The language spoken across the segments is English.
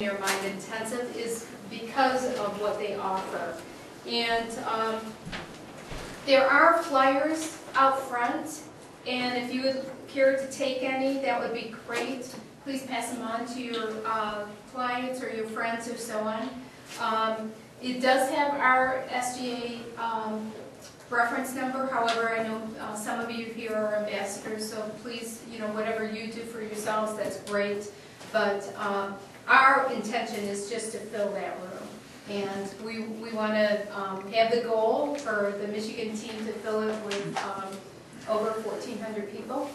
Millionaire Mind Intensive is because of what they offer. And there are flyers out front, and if you would care to take any, that would be great. Please pass them on to your clients or your friends or so on. It does have our SGA reference number. However, I know some of you here are ambassadors, so please, whatever you do for yourselves, that's great. But our intention is just to fill that room. And we want to have the goal for the Michigan team to fill it with over 1,400 people.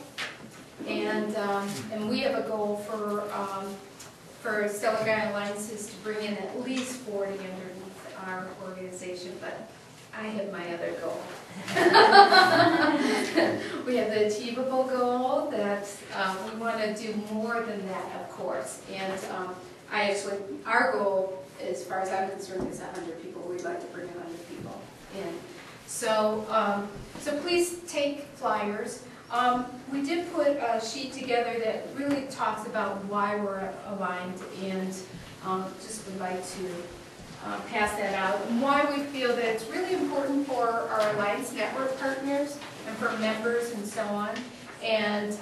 And we have a goal for Stellar Guy Alliances to bring in at least 40 underneath our organization, but I have my other goal. We have the achievable goal that we want to do more than that, of course. And our goal, as far as I'm concerned, is 100 people. We'd like to bring 100 people in. So, so please take flyers. We did put a sheet together that really talks about why we're aligned, and just would like to pass that out, and why we feel that it's really important for our Alliance Network partners and for members and so on, and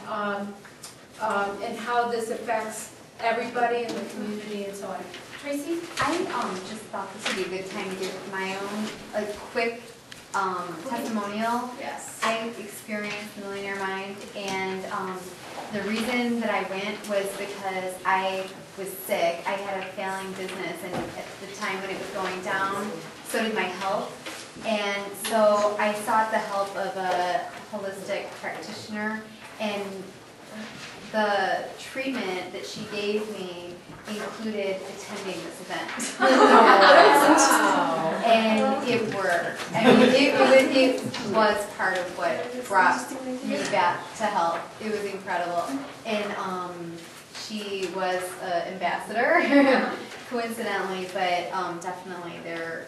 how this affects everybody in the community and so on. Tracy? I just thought this would be a good time to give my own quick testimonial. Yes. I experienced Millionaire Mind, and the reason that I went was because I was sick. I had a failing business, and at the time when it was going down, so did my health. And so I sought the help of a holistic practitioner, and the treatment that she gave me included attending this event. Wow. And it worked. I mean, it was part of what brought me back to health. It was incredible. And she was an ambassador, coincidentally, but definitely there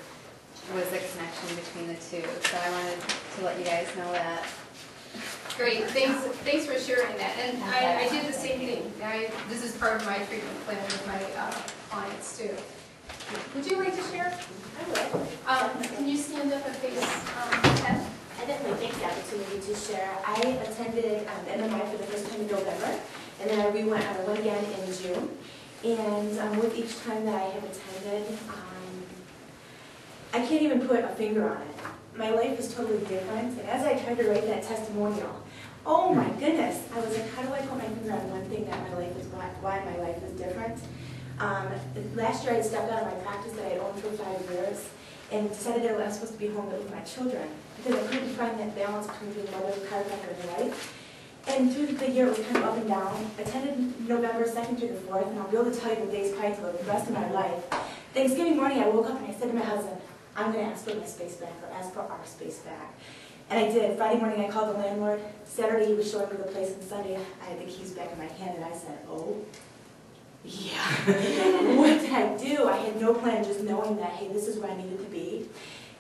was a connection between the two. So I wanted to let you guys know that. Great, thanks for sharing that. And I did the same thing. This is part of my treatment plan with my clients too. Would you like to share? I would. Can you stand up and face 10? I definitely take the opportunity to share. I attended MMI for the first time in November, and then we went again in June. And with each time that I have attended, I can't even put a finger on it. My life is totally different, and as I tried to write that testimonial, oh my goodness, I was like, how do I put my finger on one thing that my life is, why my life is different? Last year I stepped out of my practice that I had owned for 5 years and decided that I was supposed to be home with my children because I couldn't find that balance between being a mother, chiropractor, and wife. And through the year it was kind of up and down. I attended November 2nd through the 4th, and I'll be able to tell you the days probably till the rest of my life. Thanksgiving morning I woke up and I said to my husband, I'm going to ask for my space back, or ask for our space back. And I did. Friday morning I called the landlord. Saturday he was showing me the place, and Sunday I had the keys back in my hand, and I said, oh, yeah. What did I do? I had no plan, just knowing that, hey, this is where I needed to be.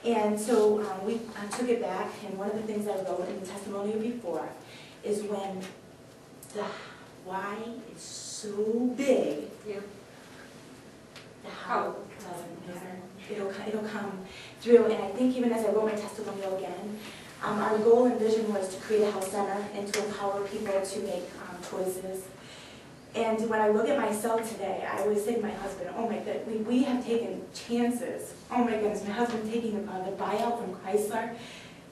And so we took it back, and one of the things I wrote in the testimonial before is when the why is so big, yeah, the how doesn't matter. It'll come through, and I think even as I wrote my testimonial again, our goal and vision was to create a health center and to empower people to make choices. And when I look at myself today, I always say to my husband, oh my goodness, we have taken chances. Oh my goodness, my husband taking the buyout from Chrysler.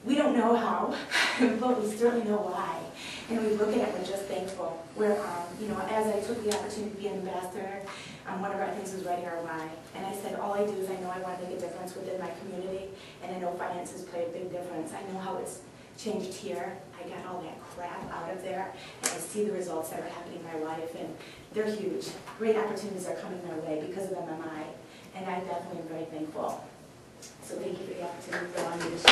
We don't know how, but we certainly know why. And we look at it, we're just thankful. We're, as I took the opportunity to be an ambassador, one of our things was writing our why. And I said, all I do is I know I want to make a difference within my community, and I know finances play a big difference. I know how it's changed here. I got all that crap out of there, and I see the results that are happening in my life, and they're huge. Great opportunities are coming my way because of MMI, and I definitely am very thankful. So thank you for the opportunity for allowing me to share.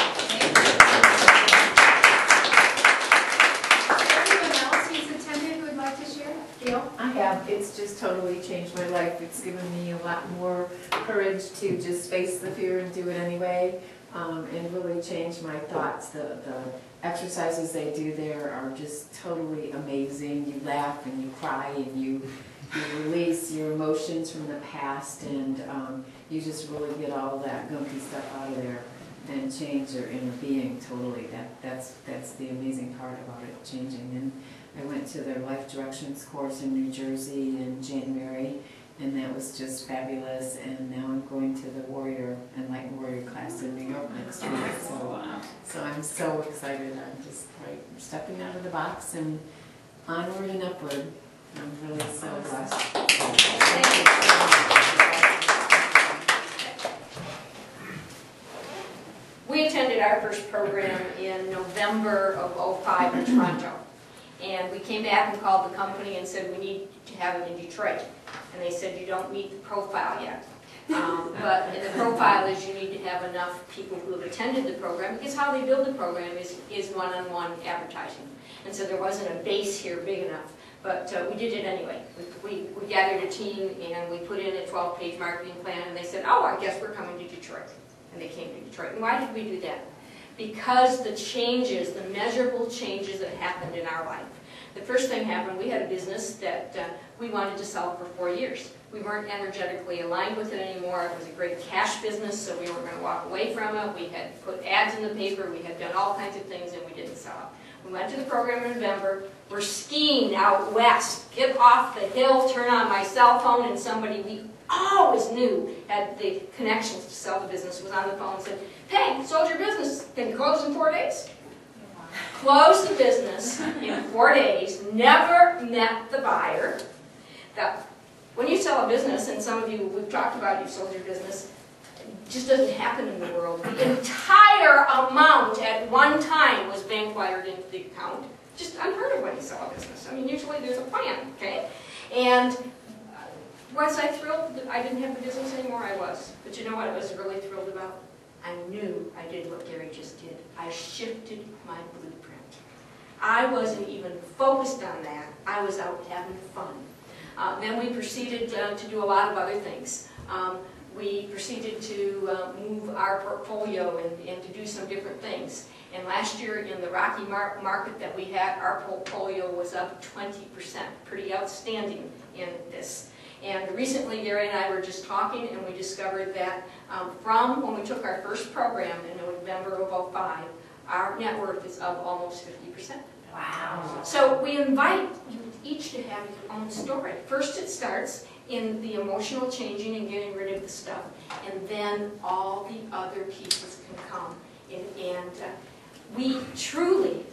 Anyone else who's attended would like to share? Gail? I have. It's just totally changed my life. It's given me a lot more courage to just face the fear and do it anyway, and really change my thoughts. The exercises they do there are just totally amazing. You laugh and you cry and you you release your emotions from the past, and you just really get all that gunky stuff out of there and change your inner being totally. That's the amazing part about it, changing. And I went to their Life Directions course in New Jersey in January, and that was just fabulous. And now I'm going to the Enlightened Warrior class in New York next week. So I'm so excited. I'm just stepping out of the box and onward and upward. I'm really so blessed. We attended our first program in November of '05 in Toronto. And we came back and called the company and said, we need to have it in Detroit. And they said, you don't meet the profile yet. But the profile is you need to have enough people who have attended the program, because how they build the program is one-on-one advertising. And so there wasn't a base here big enough. But we did it anyway. We gathered a team and we put in a 12-page marketing plan, and they said, oh, I guess we're coming to Detroit. And they came to Detroit. And why did we do that? Because the changes, the measurable changes that happened in our life. The first thing happened, we had a business that we wanted to sell for 4 years. We weren't energetically aligned with it anymore. It was a great cash business, so we weren't going to walk away from it. We had put ads in the paper. We had done all kinds of things, and we didn't sell it. We went to the program in November. We're skiing out west. Get off the hill, turn on my cell phone, and somebody we always knew had the connections to sell the business was on the phone and said, hey, sold your business. Can you close in 4 days? Closed the business in 4 days, never met the buyer. When you sell a business, and some of you, we've talked about you sold your business, it just doesn't happen in the world. The entire amount at one time was bank wired into the account. Just unheard of when you sell a business. I mean, usually there's a plan, okay? And was I thrilled that I didn't have the business anymore? I was. But you know what I was really thrilled about? I knew I did what Gary just did. I shifted my blueprint. I wasn't even focused on that. I was out having fun. Then we proceeded to do a lot of other things. We proceeded to move our portfolio and to do some different things. And last year in the Rocky market that we had, our portfolio was up 20%. Pretty outstanding in this. And recently, Gary and I were just talking, and we discovered that from when we took our first program in November of '05, our net worth is up almost 50%. Wow. So we invite you each to have your own story. First, it starts in the emotional changing and getting rid of the stuff, and then all the other pieces can come. And we truly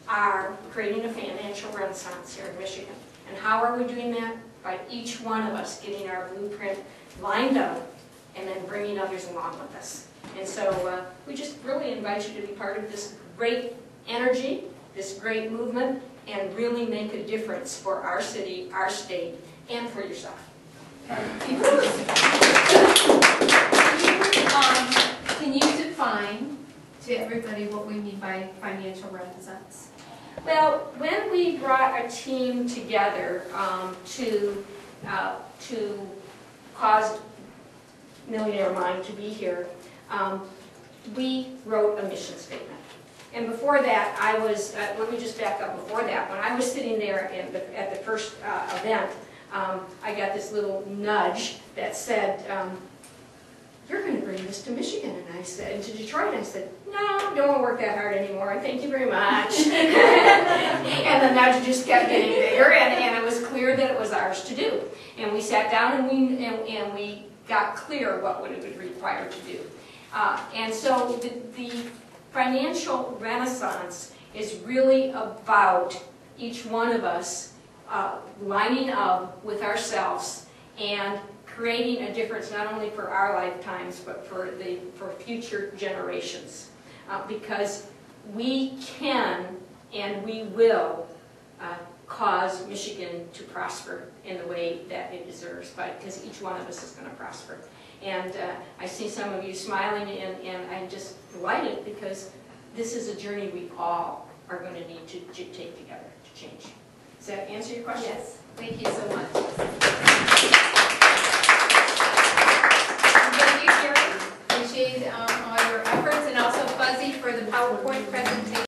are creating a financial renaissance here in Michigan. And how are we doing that? By each one of us getting our blueprint lined up and then bringing others along with us. And so we just really invite you to be part of this great energy, this great movement, and really make a difference for our city, our state, and for yourself. Can you define to everybody what we mean by financial renaissance? Well, when we brought a team together to cause Millionaire Mind to be here, we wrote a mission statement. And before that, I was, let me just back up before that. When I was sitting there at the first event, I got this little nudge that said, you're going to bring this to Michigan, and I said, to Detroit. I said, no, don't want to work that hard anymore. Thank you very much. And the nudge just kept getting bigger, and it was clear that it was ours to do. And we sat down and we got clear what it would require to do. And so the financial renaissance is really about each one of us lining up with ourselves and creating a difference not only for our lifetimes but for future generations, because we can and we will cause Michigan to prosper in the way that it deserves, because each one of us is going to prosper. And I see some of you smiling, and I'm just delighted because this is a journey we all are going to need to take together to change. Does that answer your question? Yes. Thank you so much. Thank you, Gary. Appreciate all your efforts, and also Fuzzy for the PowerPoint presentation.